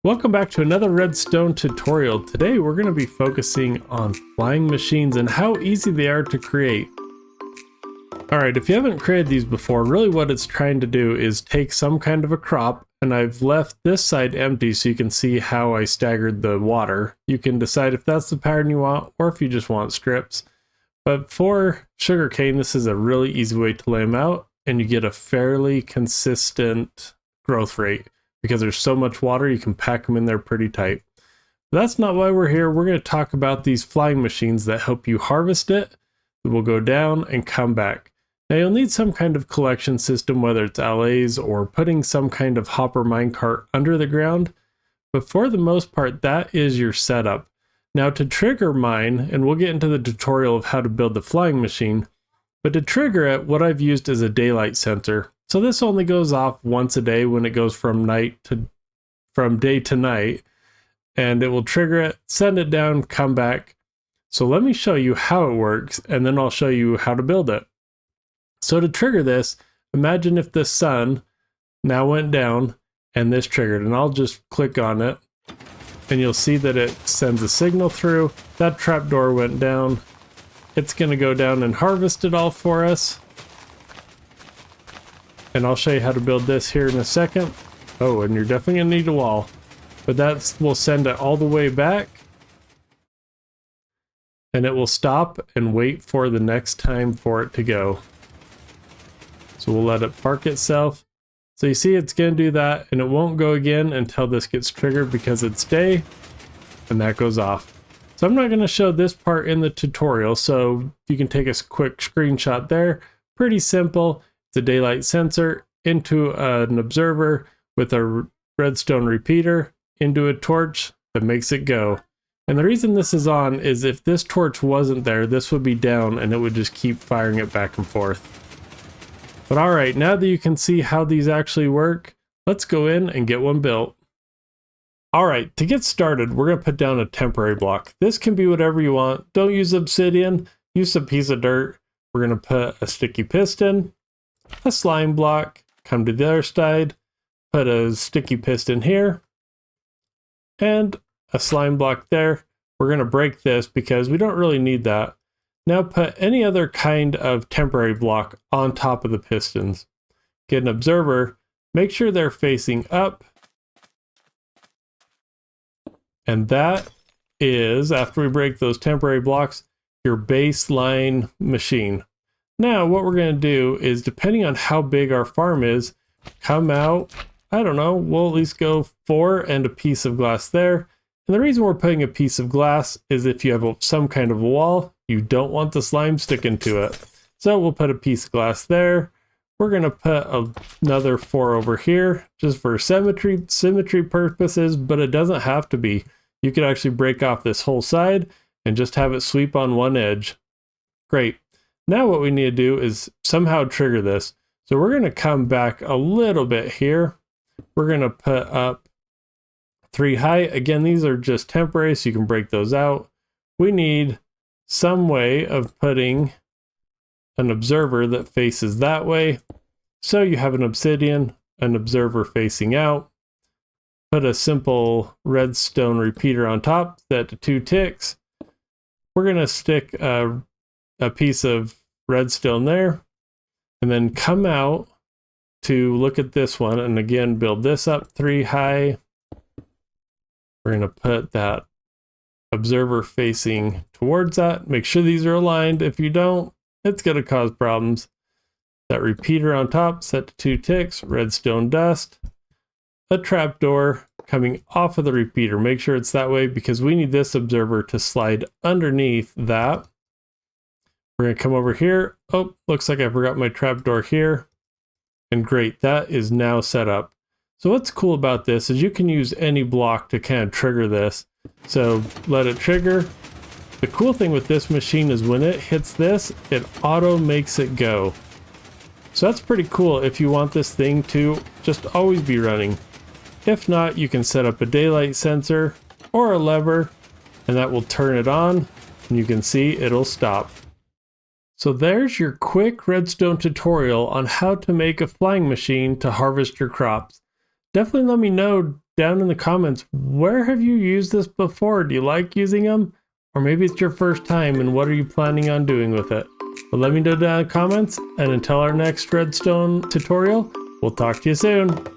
Welcome back to another Redstone tutorial. Today we're going to be focusing on flying machines and how easy they are to create. Alright, if you haven't created these before, really what it's trying to do is take some kind of a crop, and I've left this side empty so you can see how I staggered the water. You can decide if that's the pattern you want or if you just want strips. But for sugarcane, this is a really easy way to lay them out, and you get a fairly consistent growth rate. Because there's so much water, you can pack them in there pretty tight. But that's not why we're here. We're going to talk about these flying machines that help you harvest it. It will go down and come back. Now you'll need some kind of collection system, whether it's LAs or putting some kind of hopper minecart under the ground. But for the most part, that is your setup. Now to trigger mine, and we'll get into the tutorial of how to build the flying machine, but to trigger it, what I've used is a daylight sensor. So this only goes off once a day when it goes from day to night, and it will trigger it, send it down, come back. So let me show you how it works, and then I'll show you how to build it. So to trigger this, imagine if the sun now went down and this triggered, and I'll just click on it, and you'll see that it sends a signal through. That trapdoor went down. It's going to go down and harvest it all for us. And I'll show you how to build this here in a second. Oh, and you're definitely going to need a wall. But that will send it all the way back. And it will stop and wait for the next time for it to go. So we'll let it park itself. So you see it's going to do that, and it won't go again until this gets triggered because it's day. And that goes off. So I'm not going to show this part in the tutorial, so you can take a quick screenshot there. Pretty simple. It's a daylight sensor into an observer with a redstone repeater into a torch that makes it go. And the reason this is on is if this torch wasn't there, this would be down and it would just keep firing it back and forth. But alright, now that you can see how these actually work, let's go in and get one built. Alright, to get started, we're going to put down a temporary block. This can be whatever you want. Don't use obsidian, use a piece of dirt. We're going to put a sticky piston, a slime block, come to the other side, put a sticky piston here, and a slime block there. We're going to break this because we don't really need that. Now put any other kind of temporary block on top of the pistons. Get an observer, make sure they're facing up, and that is, after we break those temporary blocks, your baseline machine. Now what we're going to do is, depending on how big our farm is, come out, I don't know, we'll at least go 4 and a piece of glass there. And the reason we're putting a piece of glass is if you have some kind of a wall, you don't want the slime sticking to it. So we'll put a piece of glass there. We're going to put another 4 over here just for symmetry purposes, but it doesn't have to be. You could actually break off this whole side and just have it sweep on one edge. Great. Now what we need to do is somehow trigger this. So we're going to come back a little bit here. We're going to put up 3 high. Again, these are just temporary, so you can break those out. We need some way of putting an observer that faces that way. So you have an obsidian, an observer facing out. Put a simple redstone repeater on top, set to 2 ticks. We're going to stick a piece of redstone there, and then come out to look at this one, and again build this up 3 high. We're going to put that observer facing towards that. Make sure these are aligned. If you don't, it's going to cause problems. That repeater on top, set to 2 ticks, redstone dust, a trapdoor coming off of the repeater. Make sure it's that way because we need this observer to slide underneath that. We're going to come over here. Oh, looks like I forgot my trapdoor here. And great, that is now set up. So what's cool about this is you can use any block to kind of trigger this. So let it trigger. The cool thing with this machine is when it hits this, it auto makes it go. So that's pretty cool if you want this thing to just always be running. If not, you can set up a daylight sensor or a lever, and that will turn it on, and you can see it'll stop. So there's your quick redstone tutorial on how to make a flying machine to harvest your crops. Definitely let me know down in the comments, where have you used this before? Do you like using them? Or maybe it's your first time, and what are you planning on doing with it? But let me know down in the comments, and until our next Redstone tutorial, we'll talk to you soon.